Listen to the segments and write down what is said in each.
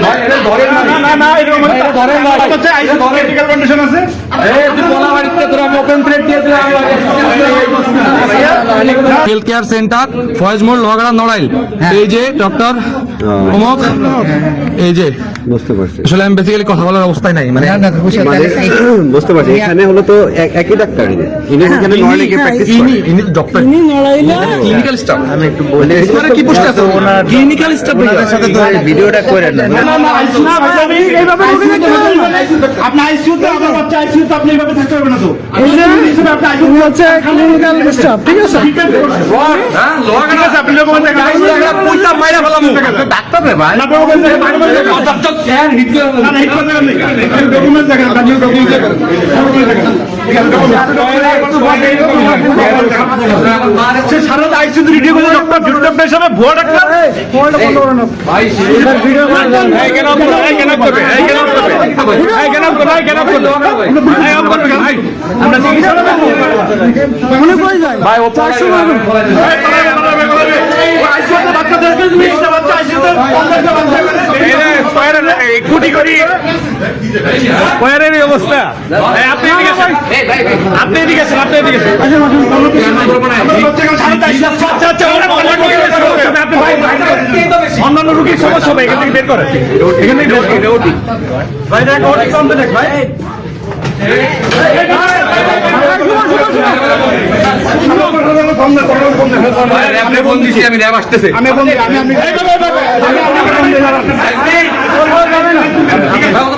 ভাই এটা ধরেন না না এরকম ধরেন ভাই হচ্ছে আইসি ক্রিটিক্যাল কন্ডিশন আছে তুই বলা বাড়িতে তোর আমি ওপেন থ্রেড দিয়ে দিলাম হেলথ কেয়ার সেন্টার ফয়েজ মোড় লোহাগাড়া নড়াইল এই যে ডক্টর অমক এই যে বুঝতে পারছি আসলে আমি বেসিক্যালি কথা বলার অবস্থায় নাই মানে বুঝতে পারছি এখানে হলো তো একই ডাক্তার ইনি এখানে নড়াইলে গিয়ে প্র্যাকটিস করেন ইনি ডক্টর ইনি নড়াইলে ক্লিনিক্যাল স্টাফ আমি একটু বলে মানে কি পোস্ট আছে ওনার ক্লিনিক্যাল স্টাফ আপনাদের সাথে তো ভিডিওটা করেন না না আইসিইউ না ভাই এইভাবে রোগী দেখতে পারবেন না আপনি আইসিইউ তে আপনার বাচ্চা আইসিইউ তে আপনি এইভাবে থাকতে পারবেন না তো এই যে আপনি আইসিইউ হচ্ছে ক্লিনিক্যাল স্টাফ ঠিক আছে হ্যাঁ লোহাগাড়া আছে আপনি লোক বলতে পুইতা মাইরা ফেলামু ডাক্তার রে ভাই না বলবেন যে ডাক্তার স্যার হিট করে না হিট করতে পারেন ডকুমেন্ট দেখেন আপনি ডকুমেন্ট দেখেন সে সারা আইসিইউ রেডি করে ডক্টর জুট ডক্টর হিসেবে ভুয়া ডাক্তার ভাই ভিডিও করে এই কেন করবে এই কেন করবে এই কেন করবে এই কেন করবে এই কেন করবে এই অফ করবে ভাই আমরা চিকিৎসা মনে কই যায় ভাই ও 400 বাচ্চাদেরকে মিষ্টি বাচ্চা আইসিইউতে 50টা বাচ্চা কোটি কোটি পয়ের অবস্থা আপনি এদিকে আসেন আপনি এদিকে আসেন আপনি এদিকে আসেন আচ্ছা আচ্ছা আপনি ভাই অন্যান্য রোগীর সমস্যা হবে এখান থেকে বের করে এখান থেকে বের করে ওটি ভাই দেখ ওটি কম দেখ ভাই আপনি ফোন দিছি আমি র্যাব আসতেছে আমি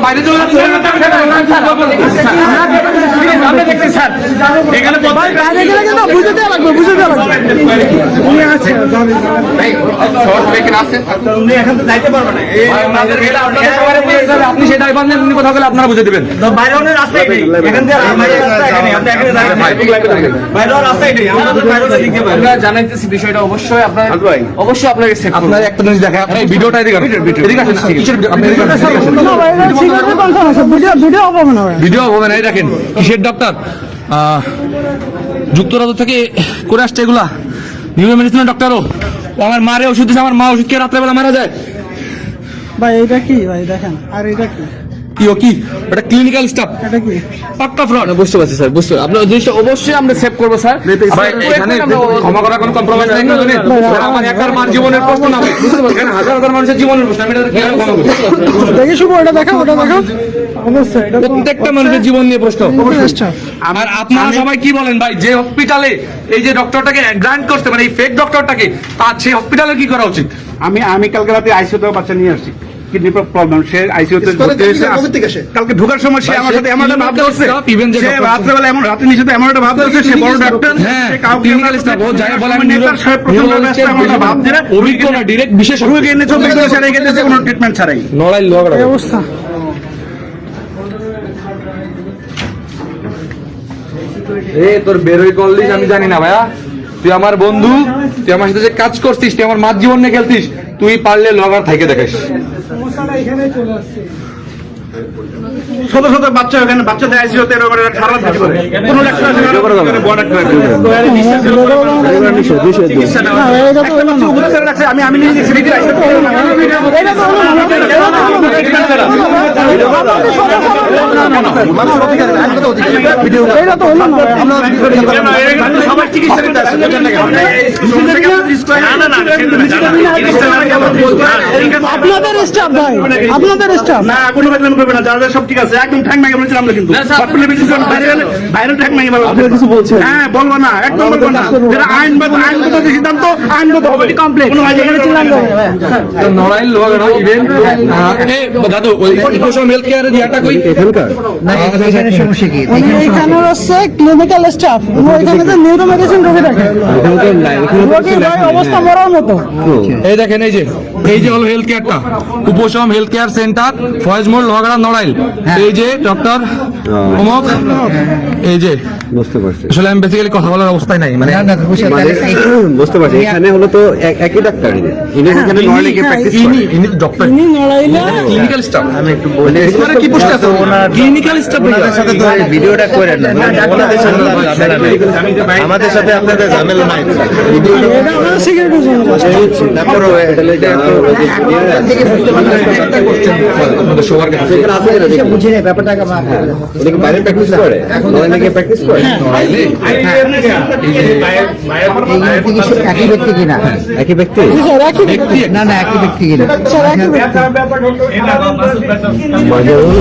বাইরে চলে যাচ্ছে আপনি দেখছেন স্যার এখানে ভাই বাইরে গেলে কিন্তু বুঝে দেওয়া লাগবে উনি আছে উনি এখন তো যাইতে পারবে না আপনি সেটাই পারলেন উনি কথা বলে আপনারা বুঝে দেবেন বাইরে রাস্তায় নেই এখান থেকে বাইরে রাস্তা এখানে আপনি এখানে দাঁড়ান বাইরে রাস্তায় নেই আমরা তো বাইরে দিকে পারি আমরা জানাইতেছি বিষয়টা অবশ্যই আপনার অবশ্যই আপনাকে সেভ করব আপনার একটা জিনিস দেখা আপনি ভিডিওটা এদিকে এদিকে আসেন আপনি এদিকে আসেন না ভাই এটা সিকিউরিটি কনফার্ম আছে ভিডিও হবে না ভাই ভিডিও হবে না এই দেখেন কিসের ডাক্তার যুক্তরাজ্য থেকে করে আসছে এগুলা নিউরো মেডিসিনের ডাক্তারও আমার মারে ওষুধ দিচ্ছে আমার মা ওষুধ খেয়ে রাত্রেবেলা মারা যায় ভাই এটা কি ভাই দেখেন আর এটা কি কি এটা ক্লিনিক্যাল স্টাফ এটা কি পাক্কা ফ্রড বুঝতে পারছি স্যার বুঝতে আপনার জিনিসটা অবশ্যই আমরা সেভ করব স্যার ভাই এখানে ক্ষমা করার কোনো কম্প্রোমাইজ নেই কিন্তু আমার একবার মার জীবনের প্রশ্ন না ভাই এখানে হাজার হাজার মানুষের জীবনের প্রশ্ন আমি এটা কিভাবে ক্ষমা করি দেখি শুভ ওটা দেখো অবশ্যই এটা প্রত্যেকটা মানুষের জীবন নিয়ে প্রশ্ন স্টাফ আর আপনারা সবাই কি বলেন ভাই যে হসপিটালে এই যে ডক্টরটাকে গ্রান্ট করতে মানে এই ফেক ডক্টরটাকে তার সেই হসপিটালে কি করা উচিত আমি কালকে রাতে আইসিইউ তে বাচ্চা নিয়ে আসছি কিডনি প্রবলেম সে আইসিইউ তে ভর্তি হয়েছে কালকে ঢোকার সময় সে আমার সাথে এমন একটা ভাব ধরছে সে রাত্রেবেলা এমন রাতে নিচে এমন একটা ভাব ধরছে সে বড় ডাক্তার সে কাউকে ক্লিনিক্যাল স্টাফ ও যাই বলে আমি নেতার সাহেব প্রচন্ড ব্যস্ত এমন একটা ভাব ধরে অভিজ্ঞ না ডাইরেক্ট বিশেষ রোগী এনে 24 ঘন্টা রেখে দিয়েছে কোনো ট্রিটমেন্ট ছাড়াই নড়াই লোহাগড়া এই অবস্থা তোর বেরোই করলিস আমি জানি না ভাইয়া তুই আমার বন্ধু তুই আমার সাথে যে কাজ করছিস তুই আমার মাঝ জীবন নিয়ে খেলছিস তুই পারলে লোহাগড়া থেকে দেখিস সমস্যাটা এখানে চলে আসছে শত শত বাচ্চা ওখানে বাচ্চাদের আইসিইউ তে এরকম একটা খারাপ থাকে কোনো ডাক্তার আছে বড় ডাক্তার চিকিৎসা না এটা তো হলো না উপকার রাখছে আমি নিজে গেছি এটা তো হলো না এটা তো হলো না সবাই চিকিৎসা নিতে আসে আপনাদের স্টাফ ভাই আপনাদের স্টাফ না কোনো বেতন করবে না যারা সব ঠিক আছে একদম ঠ্যাং মাইকে বলেছিলাম আমরা কিন্তু হসপিটালে বিশেষ করে বাইরে ঠ্যাং মাইকে বলবো আপনি কিছু বলছেন হ্যাঁ বলবো না একদম বলবো না যারা আইনগত সিদ্ধান্ত আইনগত হবে কমপ্লিট কোনো ভাই এখানে চিল্লান নড়াই লোহাগড়া ইভেন্ট দাদু ওই ইকোসম হেলথ কেয়ারের দিয়াটা কই এখানকার এখানে সমস্যা কি উনি এখানে হচ্ছে ক্লিনিক্যাল স্টাফ উনি এখানে যে নিউরো মেডিসিন রোগী দেখে রোগীর ভাই অবস্থা মরার মতো এই দেখেন এই যে হলো হেলথ কেয়ারটা উপশম হেলথ কেয়ার সেন্টার ফয়েজ মোড় লোহাগড়া বাগড়া নড়াইল, এই যে ডক্টর অমক, এই যে বুঝতে পারছি। আসলে আমি বেসিক্যালি কথা বলার অবস্থায় নাই, মানে মানে বুঝতে পারছি, এখানে হলো তো একই ডাক্তার, ইনি এখানে নড়াইলে গিয়ে প্র্যাকটিস করে। ইনি ডক্টর, ইনি নড়াইলা ক্লিনিক্যাল স্টাফ। আমি একটু বলে মানে কি পোস্ট আছে ওনার? Clinical staff. সাথে তো ভিডিওটা করে না, ওনাদের সাথে তো ঝামেলা নাই, আমাদের সাথে আপনাদের ঝামেলা নাই। এটা আমরা সিগারেটের জন্য তারপরও এটা আমাদের সবার কাছে এখানে আছে কিনা দেখি। বুঝি না ব্যাপারটা হ্যাঁ, উনি কি বাইরে প্র্যাকটিস করে? নড়াইলে গিয়ে প্র্যাকটিস করে? একই ব্যক্তি কিনা একই ব্যক্তি? স্যার একই ব্যক্তি। না না একই ব্যক্তি কিনা স্যার একই ব্যক্তি। মাজহারুল